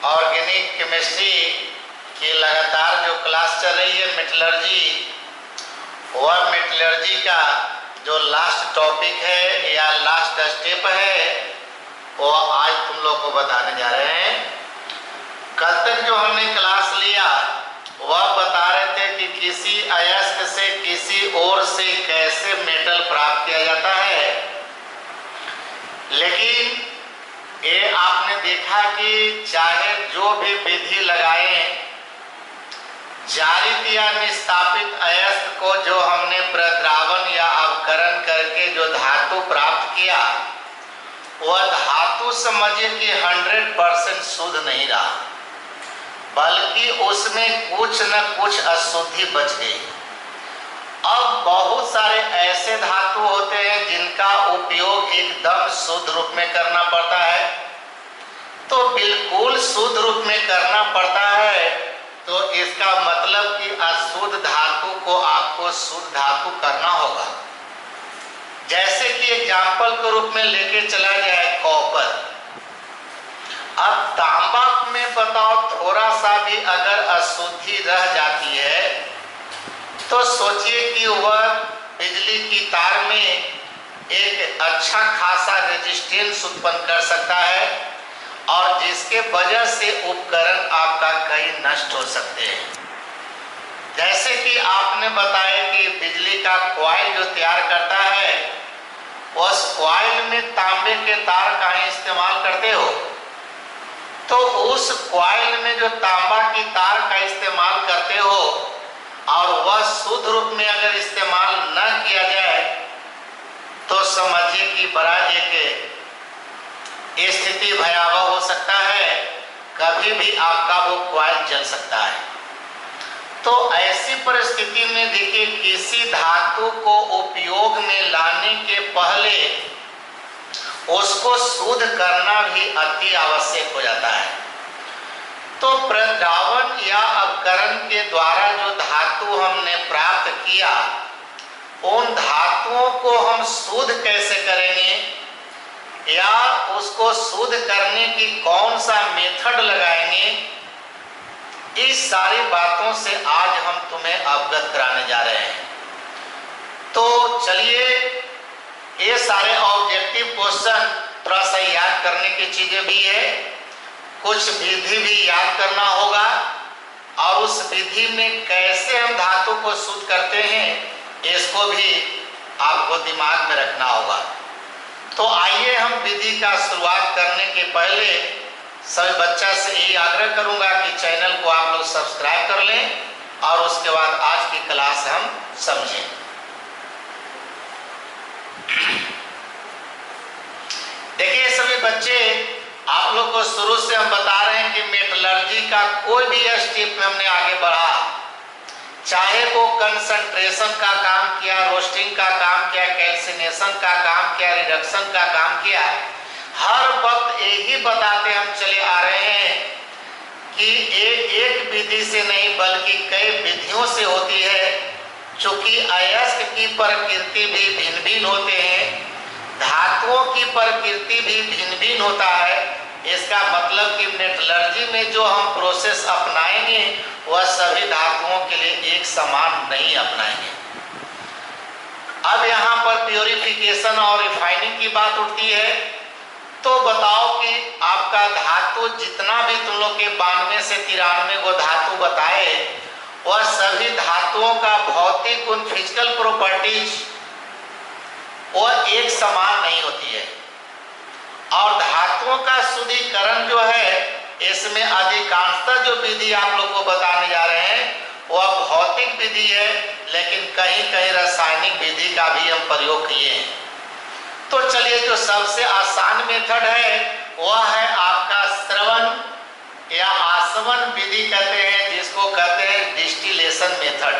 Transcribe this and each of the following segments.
Organic chemistry की लगातार जो क्लास चल रही है मेटलर्जी, वह मेटलर्जी का जो लास्ट टॉपिक है या लास्ट स्टेप है वो आज तुम लोग को बताने जा रहे हैं। कल तक जो हमने क्लास लिया वह बता रहे थे कि किसी अयस्क से किसी और से कैसे मेटल प्राप्त किया जाता है, लेकिन ये आपने देखा कि चाहे जो भी विधि लगाएं, जारित या निस्तापित अयस्क को जो हमने प्रद्रावण या अवकरण करके जो धातु प्राप्त किया, वह धातु समझिए कि 100% शुद्ध नहीं रहा, बल्कि उसमें कुछ न कुछ अशुद्धि बच गई। अब बहुत सारे ऐसे धातु होते हैं जिनका उपयोग एकदम शुद्ध रूप में करना पड़ता है, तो बिल्कुल शुद्ध रूप में करना पड़ता है, तो इसका मतलब कि अशुद्ध धातु को आपको शुद्ध धातु करना होगा। जैसे कि एग्जाम्पल के रूप में लेके चला जाए कॉपर। अब तांबा में बताओ थोड़ा सा भी अगर अशुद्धि रह जाती है तो सोचिए कि वह बिजली की तार में एक अच्छा खासा रेजिस्टेंस उत्पन्न कर सकता है और जिसके वजह से उपकरण आपका कई नष्ट हो सकते हैं। जैसे कि आपने बताया कि बिजली का कॉइल जो तैयार करता है, उस कॉइल में तांबे के तार का ही इस्तेमाल करते हो, तो उस कॉइल में जो तांबा की तार का इस्तेमाल करते हो और वह शुद्ध रूप में अगर इस्तेमाल न किया जाए तो समझिए कि बड़ा एक स्थिति भयावह हो सकता है, कभी भी आपका वो कॉइल जल सकता है। तो ऐसी परिस्थिति में देखिए किसी धातु को उपयोग में लाने के पहले उसको शुद्ध करना भी अति आवश्यक हो जाता है। तो प्रद्रावण या अवकरण के द्वारा जो धातु हमने प्राप्त किया, उन धातुओं को हम शुद्ध कैसे करेंगे या उसको शुद्ध करने की कौन सा मेथड लगाएंगे, इस सारी बातों से आज हम तुम्हें अवगत कराने जा रहे हैं। तो चलिए ये सारे ऑब्जेक्टिव क्वेश्चन थोड़ा सा याद करने की चीजें भी है, कुछ विधि भी याद करना होगा और उस विधि में कैसे हम धातु को शुद्ध करते हैं इसको भी आपको दिमाग में रखना होगा। तो आइए हम विधि का शुरुआत करने के पहले सभी बच्चा से यही आग्रह करूंगा कि चैनल को आप लोग सब्सक्राइब कर लें और उसके बाद आज की क्लास हम समझें। देखिए सभी बच्चे, आप लोग को शुरू से हम बता रहे हैं कि मेटलर्जी का कोई भी स्टेप में हमने आगे बढ़ा, चाहे वो कंसंट्रेशन का काम किया, रोस्टिंग का काम किया, कैल्सिनेशन का काम किया, रिडक्शन का काम किया, हर वक्त यही बताते हम चले आ रहे हैं कि एक विधि से नहीं बल्कि कई विधियों से होती है। चूंकि अयस्क की प्रकृति भी भिन्न भिन्न होते हैं, धातुओं की प्रकृति भी भिन्न भिन्न होता है, इसका मतलब कि मेटलर्जी में जो हम प्रोसेस अपनाएंगे वह सभी धातुओं के लिए एक समान नहीं अपनाएंगे। अब यहाँ पर प्योरिफिकेशन और रिफाइनिंग की बात उठती है, तो बताओ कि आपका धातु जितना भी तुम लोग के 92 से 93 को धातु बताए, वह सभी धातुओं का भौतिक गुण, फिजिकल प्रॉपर्टीज वह एक समान नहीं होती है। और धातुओं का शुद्धिकरण जो है, इसमें अधिकांशतः जो विधि आप लोग को बताने जा रहे हैं वह भौतिक विधि है, लेकिन कहीं कहीं रासायनिक विधि का भी हम प्रयोग किए हैं। तो चलिए जो सबसे आसान मेथड है वह है आपका श्रवण या आसवन विधि कहते हैं, जिसको कहते हैं डिस्टिलेशन मेथड।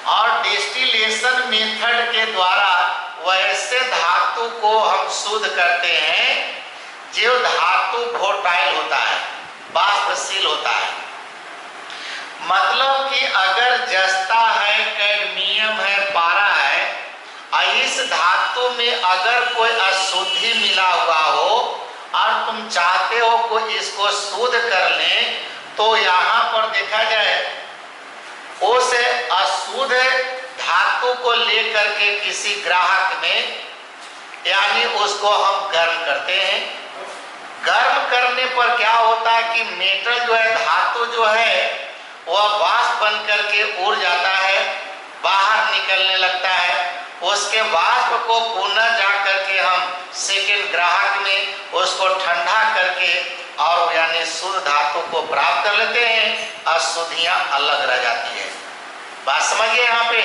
और डिस्टिलेशन मेथड के द्वारा वैसे धातु को हम शुद्ध करते हैं जो धातु वोटाइल होता है, वाष्पशील होता है। मतलब कि अगर जस्ता है, कैडमियम है, पारा है, इस धातु में अगर कोई अशुद्धि मिला हुआ हो और तुम चाहते हो को इसको शुद्ध कर लें, तो यहाँ पर देखा जाए उस अशुद्ध धातु को लेकर के किसी ग्राहक में, यानी उसको हम गर्म करते हैं। गर्म करने पर क्या होता है कि मेटल जो है, धातु जो है, वह वाष्प बन करके उड़ जाता है, बाहर निकलने लगता है। उसके वाष्प को पुनः जा करके हम सेकेंड ग्राहक में उसको ठंडा करके और यानी शुद्ध धातु को प्राप्त कर लेते हैं, अशुद्धियां अलग रह जाती है। बात समझिए यहाँ पे।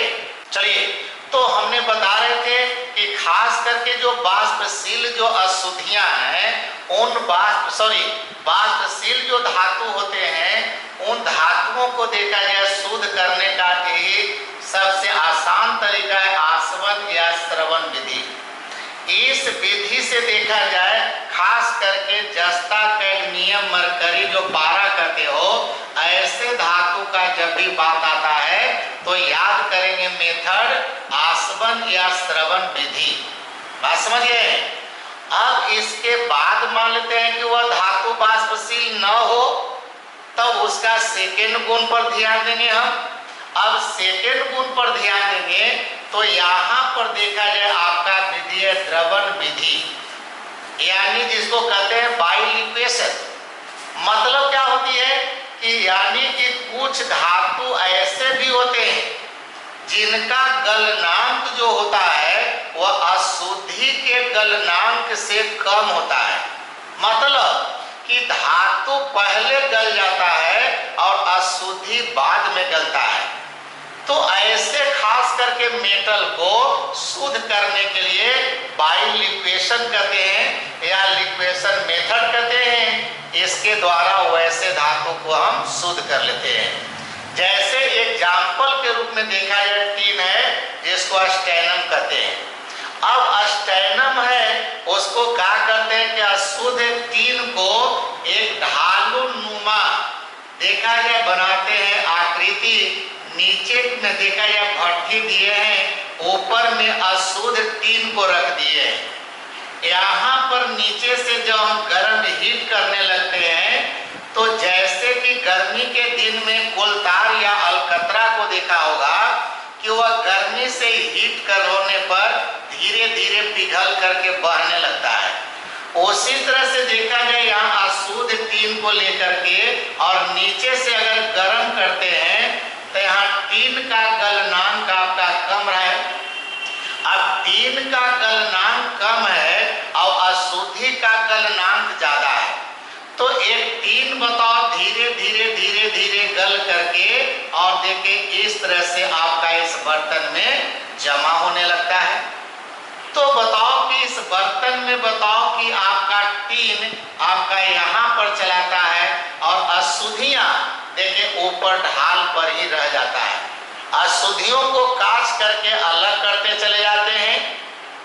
चलिए, तो हमने बता रहे थे कि खास करके जो वाष्पशील जो अशुद्धियां हैं, उन वाष्पशील जो धातु होते हैं, उन धातुओं को देखा जाए शुद्ध करने का यही सबसे आसान तरीका है आसवन या श्रवण विधि। इस विधि से देखा जाए, खास करके जस्ता, कैडमियम, मरकरी जो पारा कहते हो, ऐसे धातु का जब भी बात आता है तो याद करेंगे मेथड आसवन या श्रवण विधि। बात समझिए। अब इसके बाद मान लेते हैं कि वह धातु वाष्पशील न हो, तब उसका सेकेंड गुण पर ध्यान देंगे हम। अब सेकेंड गुण पर ध्यान देंगे तो यहाँ पर देखा जाए आपका विधि है द्रवण विधि, यानी जिसको कहते हैं बाइलिक्वेशन। मतलब क्या होती है कि यानी कि कुछ धातु ऐसे भी होते हैं जिनका गलनांक जो होता है वह अशुद्धि के गलनांक से कम होता है। मतलब कि धातु पहले गल जाता है और अशुद्धि बाद में गलता है। तो ऐसे खास करके मेटल को शुद्ध करने के लिए बाइलिक्वेशन कहते हैं या लिक्वेशन मेथड कहते हैं। इसके द्वारा वैसे धातु को हम शुद्ध कर लेते हैं। जैसे एग्जाम्पल के रूप में देखा जाए, टीन है जिसको अस्टेनम कहते हैं। अब अस्टेनम है, उसको क्या करते हैं कि अशुद्ध टीन को एक ढालू नुमा देखा जाए बनाते हैं आकृति। नीचे में देखा जाए भट्ठी दिए हैं, ऊपर में अशुद्ध टीन को रख दिए हैं। यहाँ पर नीचे से जब हम गर्म हीट करने लगते हैं तो जैसे कि गर्मी के दिन में कोलतार या अलकतरा को देखा होगा कि वह गर्मी से हीट कर होने पर धीरे धीरे पिघल करके बहने लगता है। उसी तरह से देखा जाए यहाँ अशुद्ध टीन को लेकर के और नीचे से अगर गर्म करते हैं तो यहाँ टीन का गलनांक आपका कम रहे। अब टीन का गलनांक कम है और अशुद्धि का गलनांक ज्यादा है, तो एक टीन बताओ धीरे धीरे धीरे धीरे गल करके और देखिए इस तरह से आपका इस बर्तन में जमा होने लगता है। तो बताओ कि इस बर्तन में बताओ कि आपका टीन आपका यहाँ पर चलाता है और अशुद्धियां देखिए ऊपर ढाल पर ही रह जाता है। अशुद्धियों को काट करके अलग करते चले जाते हैं,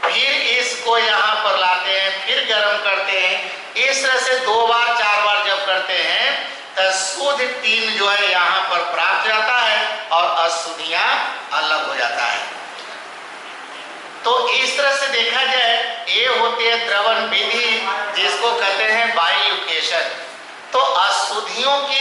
फिर इसको यहाँ पर लाते हैं, फिर गर्म करते हैं। इस तरह से 2 बार 4 बार जब करते हैं तो शुद्ध टीन जो है यहाँ पर प्राप्त जाता है और अशुद्धियां अलग हो जाता है। तो इस तरह से देखा जाए ये होती है द्रवण विधि, जिसको कहते हैं बाइलिक्वेशन। तो अशुद्धियों की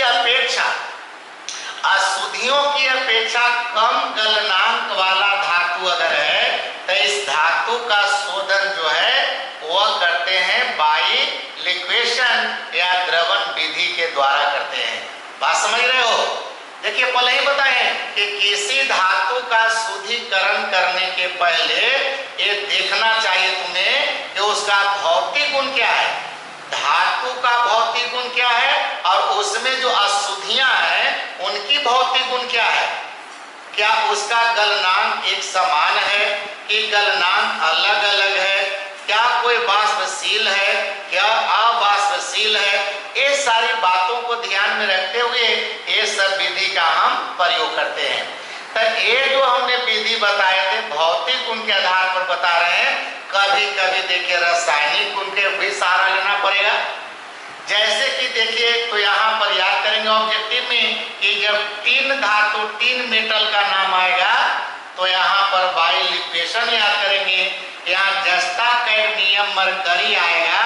अपेक्षा कम गलनांक वाला धातु अगर है तो इस धातु का शोधन जो है वह करते हैं बाइलिक्वेशन या द्रवण विधि के द्वारा करते हैं। बात समझ रहे हो? देखिए पहले ही बताएं कि किसी धातु का शुद्धिकरण करने के पहले ये देखना चाहिए तुम्हें कि उसका भौतिक गुण क्या है, धातु का भौतिक गुण क्या है और उसमें जो अशुद्धियां हैं उनकी भौतिक गुण क्या है। क्या उसका गलनांक एक समान है कि गलनांक अलग अलग है, क्या कोई वाष्पशील है, क्या अवाष्पशील है। ये सारी बातों को ध्यान में रखते हुए ये सब विधि का हम प्रयोग करते हैं। तो ये जो हमने विधि बताए थे भौतिक गुण के आधार पर बता रहे हैं, कभी कभी देखिए रासायनिक गुण के भी सहारा लेना पड़ेगा। जैसे कि देखिए तो यहाँ पर याद करेंगे ऑब्जेक्टिव में कि जब टीन धातु टीन मेटल का नाम आएगा तो यहाँ पर बाइलिक्वेशन याद करेंगे। यहाँ जस्ता कैडमियम मरकरी आएगा,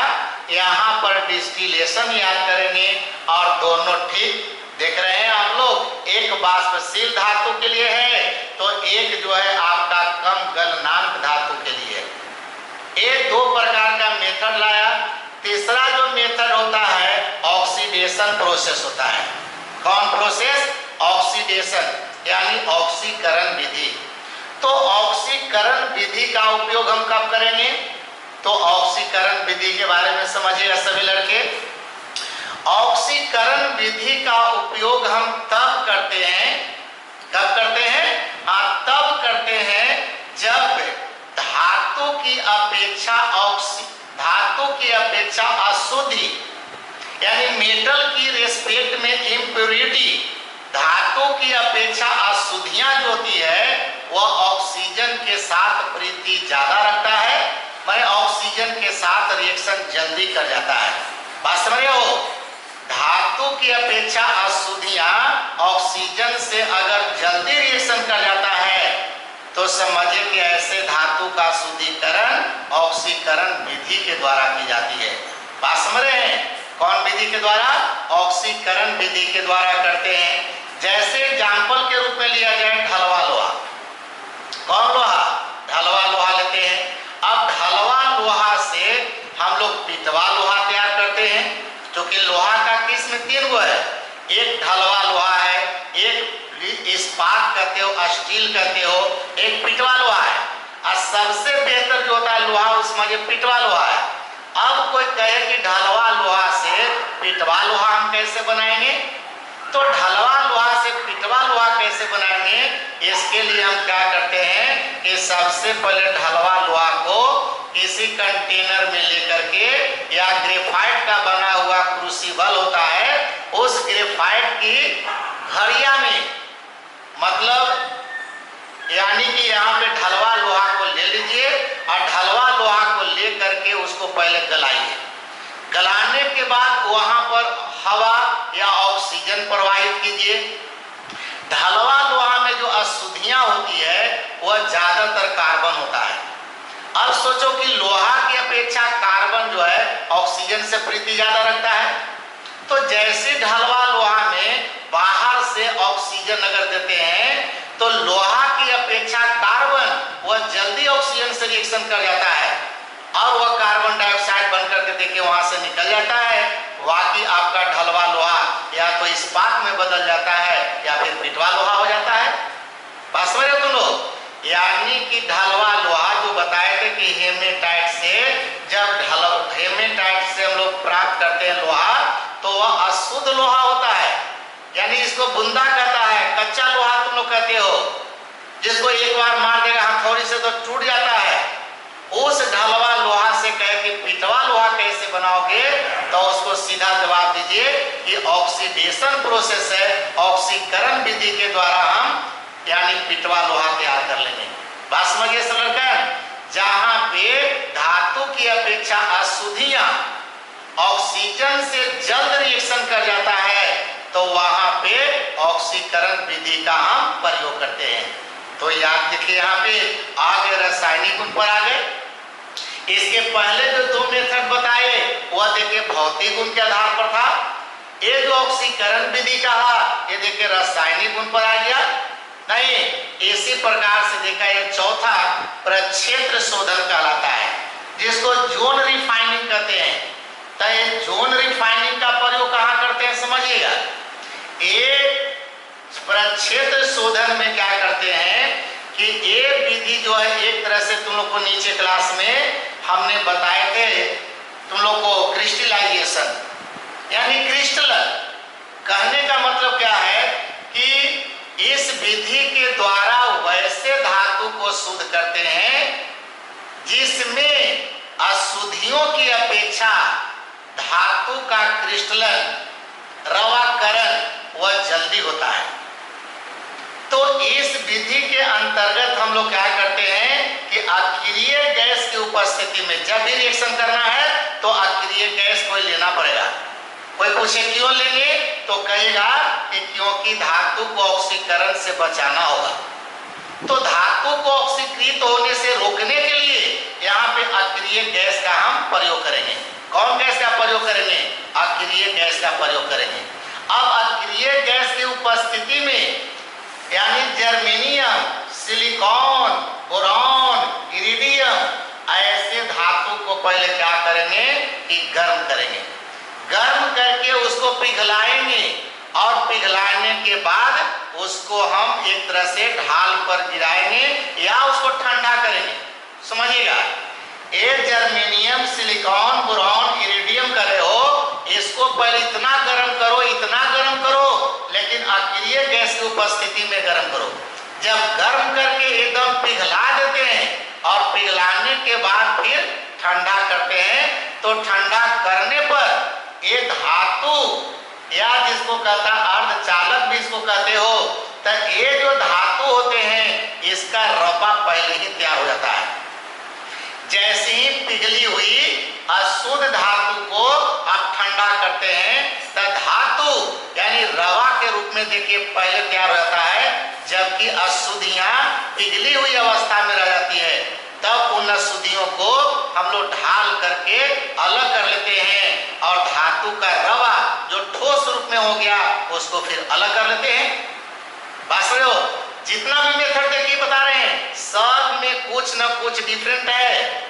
यहाँ पर डिस्टिलेशन याद करेंगे और दोनों ठीक देख रहे हैं आप लोग, एक वाष्पशील धातु के लिए है तो एक जो है आपका कम गलनांक धातु के लिए। ये दो प्रकार का मेथड लाया। तीसरा जो मेथड होता है ऑक्सीडेशन प्रोसेस होता है। कौन प्रोसेस? ऑक्सीडेशन यानी ऑक्सीकरण विधि। तो ऑक्सीकरण विधि का उपयोग हम कब करेंगे? तो ऑक्सीकरण विधि के बारे में समझिएगा सभी लड़के। ऑक्सीकरण विधि का उपयोग हम तब करते हैं, कब करते हैं? तब करते हैं जब धातु की अपेक्षा अशुद्धि यानी मेटल की रेस्पेक्ट में इम्प्योरिटी, धातु की अपेक्षा अशुद्धियां जो होती है वह ऑक्सीजन के साथ प्रीति ज्यादा रखता है, मैं ऑक्सीजन के साथ रिएक्शन जल्दी कर जाता है। बात समझ रहे हो? धातु की अपेक्षा अशुद्धियां ऑक्सीजन से अगर जल्दी रिएक्शन कर जाता है तो समझिए कि ऐसे धातु का शुद्धिकरण ऑक्सीकरण विधि के द्वारा की जाती है। बात समझ रहे हैं? कौन विधि के द्वारा? ऑक्सीकरण विधि के द्वारा करते हैं। जैसे एग्जाम्पल के रूप में लिया जाए ढलवा लोहा। कौन लोहा? ढलवा लोहा लेते हैं। अब ढलवा लोहा से हम लोग पिटवा लोहा तैयार करते हैं, क्योंकि लोहा का किस्म 3 गो है। एक ढलवा लोहा है, एक इस्पात कहते हो, स्टील कहते हो, एक पिटवा लोहा है। और सबसे बेहतर जो होता है लोहा उसमें ये पिटवा लोहा है। अब कोई कहे कि ढलवा लोहा से पिटवा लोहा हम कैसे बनाएंगे, तो ढलवा लोहा से पिटवा लोहा कैसे बनाएंगे, इसके लिए हम क्या करते हैं कि सबसे पहले ढलवा लोहा को किसी कंटेनर में लेकर के, या ग्रेफाइट का बना हुआ क्रूसिबल होता है, उस ग्रेफाइट की घड़िया में, मतलब यानी कि यहाँ पे ढलवा लोहा को ले लीजिए और ढलवा लोहा को ले करके उसको पहले गलाइए। गलाने के बाद वहां पर हवा या ऑक्सीजन प्रवाहित कीजिए। ढलवा लोहा में जो अशुद्धियां होती है वह ज्यादातर कार्बन होता है। अब सोचो कि लोहा की अपेक्षा कार्बन जो है ऑक्सीजन से प्रीति ज्यादा रखता है, तो जैसे ढलवा लोहा में बाहर से ऑक्सीजन अगर देते हैं तो लोहा की अपेक्षा कार्बन वह जल्दी ऑक्सीजन से रिएक्शन कर जाता है और वह कार्बन डाइऑक्साइड बनकर के देखिए वहां से निकल जाता है। बाकी आपका ढलवा लोहा या तो इस्पात में बदल जाता है या फिर पिटवा लोहा हो जाता है। बात समझ रहे हो तुम लोग? यानी कि ढलवा लोहा जो बताए थे कि हेमेटाइट से, जब हेमेटाइट से हम लोग प्राप्त करते हैं लोहा तो वह अशुद्ध लोहा होता है, यानी इसको बुंदा कहता है, कच्चा लोहा तुम लोग कहते हो, जिसको एक बार मार देगा हथौड़ी से तो टूट जाता है। उस ढलवा लोहा से कह के पिटवा लोहा कैसे बनाओगे, तो उसको सीधा जवाब दीजिए कि ऑक्सीडेशन प्रोसेस है, ऑक्सीकरण विधि के द्वारा हम यानी पिटवा लोहा तैयार कर लेंगे। बात समझिए समझकर, जहां पे धातु की अपेक्षा अशुद्धियां ऑक्सीजन से जल्द रिएक्शन कर जाता है तो वहां पे ऑक्सीकरण विधि का हम प्रयोग करते हैं। तो याद देखिए यहाँ पे आगे रासायनिक गुण पर आ गए। इसके पहले जो 2 मेथड बताए वह देखिए भौतिक गुण के आधार पर था। ये जो ऑक्सीकरण विधि कहा ये देखिए रासायनिक गुण पर आ गया। नहीं, इसी प्रकार से देखा ये चौथा प्रक्षेत्र शोधन कहलाता है, जिसको जोन रिफाइनिंग कहते हैं। तो ये जोन रिफाइनिंग का प्रयोग कहाँ करते हैं समझिएगा। एक प्रक्षेत्र शोधन में क्या करते हैं कि ये विधि जो है एक तरह से तुम लोग को नीचे क्लास में हमने बताए थे, तुम लोग को क्रिस्टलाइजेशन यानी क्रिस्टलन कहने का मतलब क्या है कि इस विधि के द्वारा वैसे धातु को शुद्ध करते हैं जिसमें अशुद्धियों की अपेक्षा धातु का क्रिस्टलन रवाकरण वह जल्दी होता है। तो इस विधि के अंतर्गत हम लोग क्या करते हैं कि अक्रिय गैस की उपस्थिति में जब भी रिएक्शन करना है तो अक्रिय गैस को लेना पड़ेगा। कोई पूछे क्यों लेंगे तो कहेगा कि क्योंकि धातु को ऑक्सीकरण से बचाना होगा। तो धातु को ऑक्सीकृत होने से रोकने के लिए यहाँ पे अक्रिय गैस का हम प्रयोग करेंगे। कौन गैस का प्रयोग करेंगे? अक्रिय गैस का प्रयोग करेंगे। अब अक्रिय गैस की उपस्थिति में यानी जर्मेनियम, सिलिकॉन, बोरॉन, इरिडियम ऐसे धातु को पहले क्या करेंगे कि गर्म करेंगे। गर्म करके उसको पिघलाएंगे और पिघलाने के बाद उसको हम एक तरह से ढाल पर गिराएंगे या उसको ठंडा करेंगे। समझिएगा, ये जर्मेनियम, सिलिकॉन, बोरॉन, इरिडियम कर रहे हो, इसको पहले इतना गर्म करो, इतना गर्म करो, लेकिन अक्रिय गैस की उपस्थिति में गर्म करो। जब गर्म करके एकदम पिघला देते हैं और पिघलाने के बाद फिर ठंडा करते हैं, तो ठंडा करने पर ये धातु या जिसको कहता है अर्धचालक भी इसको कहते हो, तो ये जो धातु होते हैं इसका रपा पहले ही तैयार हो जाता है। जैसे ही पिघली हुई अशुद्ध धातु को आप ठंडा करते हैं तो धातु यानी रवा के रूप में देखिए पहले तैयार हो जाता है, जबकि अशुद्धियां पिघली हुई अवस्था में रह जाती है। तब उन अशुद्धियों को हम लोग ढाल करके अलग कर लेते हैं और धातु का रवा जो ठोस रूप में हो गया उसको फिर अलग कर लेते हैं। बात समझो, जितना भी मेथड देखिए बता रहे हैं सब में कुछ न कुछ डिफरेंट है।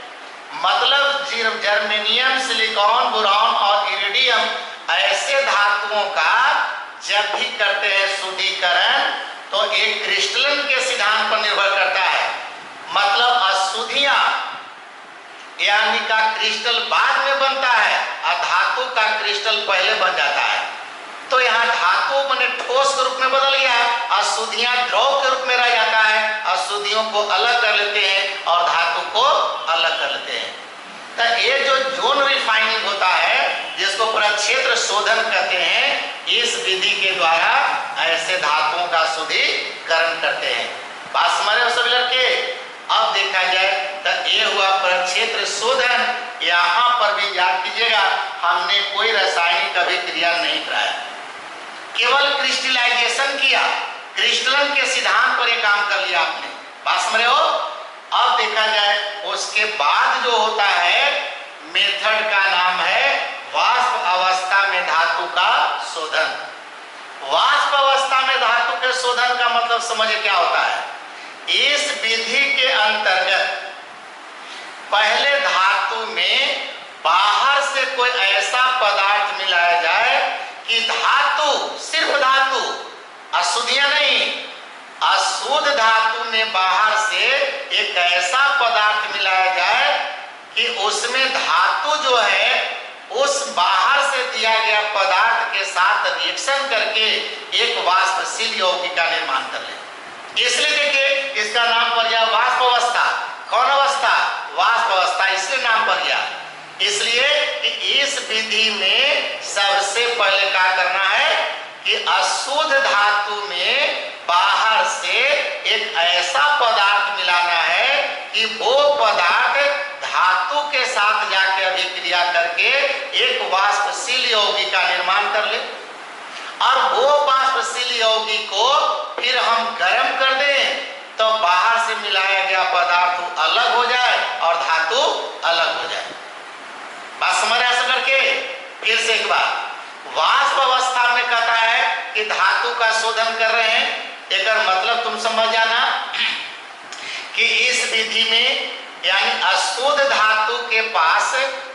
मतलब जर्मेनियम, सिलिकॉन, बोरॉन और इरिडियम ऐसे धातुओं का जब भी करते हैं शुद्धिकरण तो एक क्रिस्टलन के सिद्धांत पर निर्भर करता है। मतलब अशुद्धियां यानी का क्रिस्टल बाद में बनता है और धातु का क्रिस्टल पहले बन जाता है। तो यहाँ धातु माने ठोस के रूप में बदल गया, अशुद्धियां द्रव के रूप में रह जाता है। अशुद्धियों को अलग कर लेते हैं और धातु को अलग कर लेते हैं। तो ये जो जोन रिफाइनिंग होता है जिसको प्रक्षेत्र शोधन कहते हैं, इस विधि के द्वारा ऐसे धातुओं का शुद्धिकरण करते हैं। बात समझ रहे हो सभी लड़के? अब देखा जाए तो ये हुआ प्रक्षेत्र शोधन। यहाँ पर भी याद कीजिएगा हमने कोई रासायनिक अभिक्रिया नहीं कराया, केवल क्रिस्टलाइजेशन किया, क्रिस्टलन के सिद्धांत पर ये काम कर लिया आपने। बात समझ रहे हो? अब देखा जाए उसके बाद जो होता है मेथड का नाम है वाष्प अवस्था में धातु का शोधन। वाष्प अवस्था में धातु के शोधन का मतलब समझिए क्या होता है। इस विधि के अंतर्गत पहले धातु में बाहर से कोई ऐसा पदार्थ मिलाया जाए कि धातु, सिर्फ धातु, अशुद्धियां नहीं, अशुद्ध धातु में बाहर से एक ऐसा पदार्थ मिलाया जाए कि उसमें धातु जो है उस बाहर से दिया गया पदार्थ के साथ रिएक्शन करके एक वाष्पशील यौगिक का निर्माण कर ले। इसलिए देखिए इसका नाम पड़ गया वाष्प अवस्था। कौन अवस्था? वाष्प अवस्था। इसलिए नाम पड़ गया, इसलिए कि इस विधि में सबसे पहले क्या करना है कि अशुद्ध धातु में बाहर से एक ऐसा पदार्थ मिलाना है कि वो पदार्थ धातु के साथ जाके अभिक्रिया करके एक वाष्पशील यौगिक का निर्माण कर ले, और वो वाष्पशील यौगिक को फिर हम गर्म कर दें तो बाहर से मिलाया गया पदार्थ अलग हो जाए और धातु अलग हो जाए। बात समझ रहे हैं करके? फिर से एक बार, वाष्प अवस्था में कहता है कि धातु का शोधन कर रहे हैं, एक मतलब तुम समझ जाना कि इस विधि में यानी अशुद्ध धातु के पास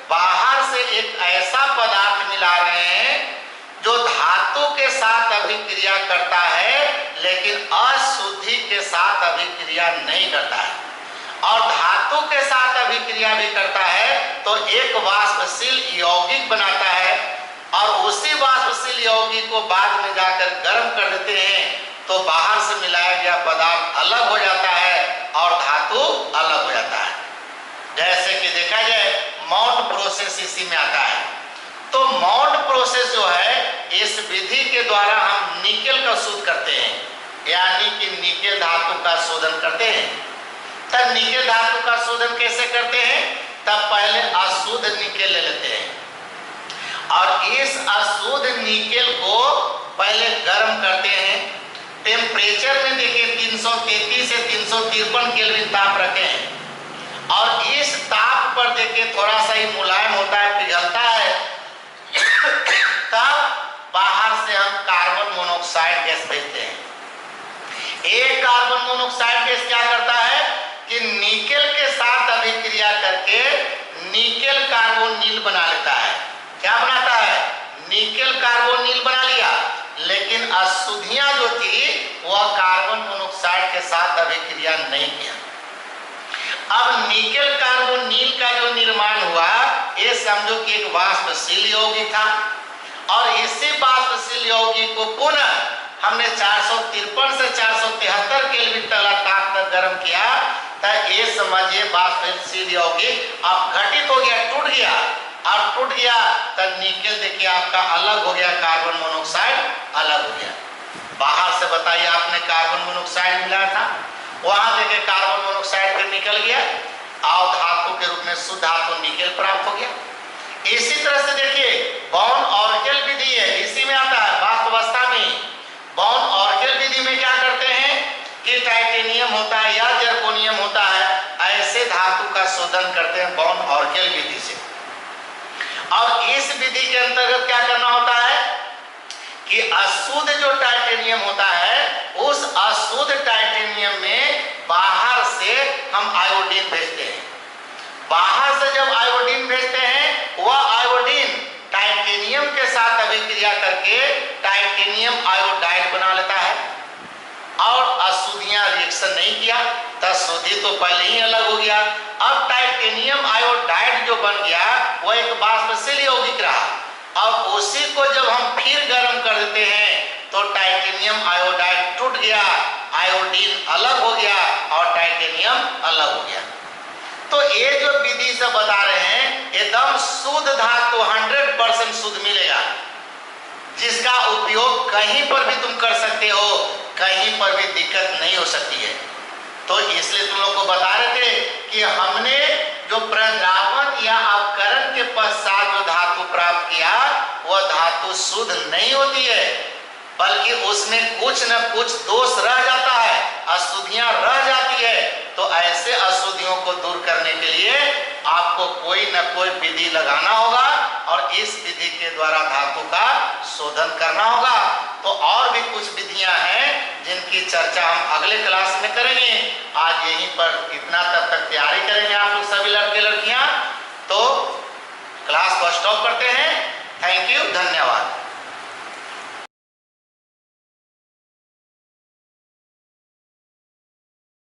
बाहर से एक ऐसा पदार्थ मिला रहे हैं जो धातु के साथ अभिक्रिया करता है लेकिन अशुद्धि के साथ अभिक्रिया नहीं करता है, और धातु के साथ अभिक्रिया भी करता है तो एक वाष्पशील यौगिक बनाता है, और उसी वाष्पशील यौगिक को बाद में जाकर गर्म कर देते हैं तो बाहर से मिलाया गया पदार्थ अलग हो जाता है और धातु अलग हो जाता है। जैसे कि देखा जाए माउंट प्रोसेस इसी में आता है। तो माउंट प्रोसेस जो है इस विधि के द्वारा हम निकेल का शोध करते हैं, यानी कि निकेल धातु का शोधन करते हैं। तब निकेल धातु का शोधन कैसे करते हैं? तब पहले अशुद्ध निकेल ले लेते हैं और इस अशुद्ध निकेल को पहले गर्म करते हैं। टेम्परेचर में देखिए 333 से 353 केल्विन ताप रखे हैं और इस ताप पर देखिए थोड़ा सा ही मुलायम होता है, पिघलता है, तब बाहर से हम कार्बन मोनोऑक्साइड गैस भेजते हैं। एक कार्बन मोनोऑक्साइड गैस क्या करता है कि निकेल के साथ अभिक्रिया करके निकेल कार्बोनिल बना लेता है। क्या बनाता है? निकेल कार्बोनिल बना लिया, लेकिन अशुद्धियां जो थी वह कार्बन मोनोऑक्साइड के साथ अभिक्रिया नहीं किया। अब निकेल कार्बोनिल का जो निर्माण हुआ, ये समझो कि एक वाष्पशील यौगिक था, और इसी वाष्पशील यौगिक को पुनः हमने 453 से 473 केल्विन ताप तक गर्म किया, तब ये समझिए वाष्पशील यौगिक अब घटित हो गया, टूट गया, और टूट गया तब निकेल देखिए आपका अलग हो गया, कार्बन मोनोऑक्साइड अलग हो गया। बाहर से बताइए आपने कार्बन मोनोऑक्साइड मिला था, वहां देखिए कार्बन मोनोऑक्साइड फिर निकल गया और धातु के रूप में शुद्ध धातु निकेल प्राप्त हो गया। इसी तरह से देखिए बॉन ऑर्गेल विधि है, इसी में आता है वाष्पावस्था में। बॉन ऑर्गेल विधि में क्या करते हैं कि टाइटेनियम होता है या जर्कोनियम होता है, ऐसे धातु का शोधन करते हैं बॉन ऑर्गेल विधि से। और इस विधि के अंतर्गत क्या करना होता है कि अशुद्ध जो टाइटेनियम होता है, उस अशुद्ध टाइटेनियम में बाहर से हम आयोडीन भेजते हैं। बाहर से जब आयोडीन भेजते हैं, वह आयोडीन टाइटेनियम के साथ अभिक्रिया करके टाइटेनियम आयोडाइड बना लेता है, और अशुद्धियां रिएक्शन नहीं किया, तब शुद्धि तो पहले ही अलग हो गया। अब टाइटेनियम आयोडाइड जो बन गया वह एक वाष्पशील यौगिक रहा, अब उसी को जब हम फिर गर्म कर देते हैं तो टाइटेनियम आयोडाइड टूट गया, आयोडीन अलग हो गया और टाइटेनियम अलग हो गया। तो ये जो विधि से बता रहे हैं एकदम शुद्ध धातु 100% शुद्ध मिलेगा, जिसका उपयोग कहीं पर भी तुम कर सकते हो, कहीं पर भी दिक्कत नहीं हो सकती है। तो इसलिए तुम लोग को बता रहे थे कि हमने जो प्रद्रावण या अपकरण के पश्चात जो धातु प्राप्त किया वह धातु शुद्ध नहीं होती है, बल्कि उसमें कुछ न कुछ दोष रह जाता है, अशुद्धियां रह जाती है। तो ऐसे अशुद्धियों को दूर करने के लिए आपको कोई न कोई विधि लगाना होगा, और इस विधि के द्वारा धातु का शोधन करना होगा। तो और भी कुछ विधियां हैं जिनकी चर्चा हम अगले क्लास में करेंगे। आज यहीं पर इतना तक तैयारी करेंगे आप लोग सभी लड़के लड़कियां। तो क्लास को स्टॉप करते हैं। थैंक यू, धन्यवाद।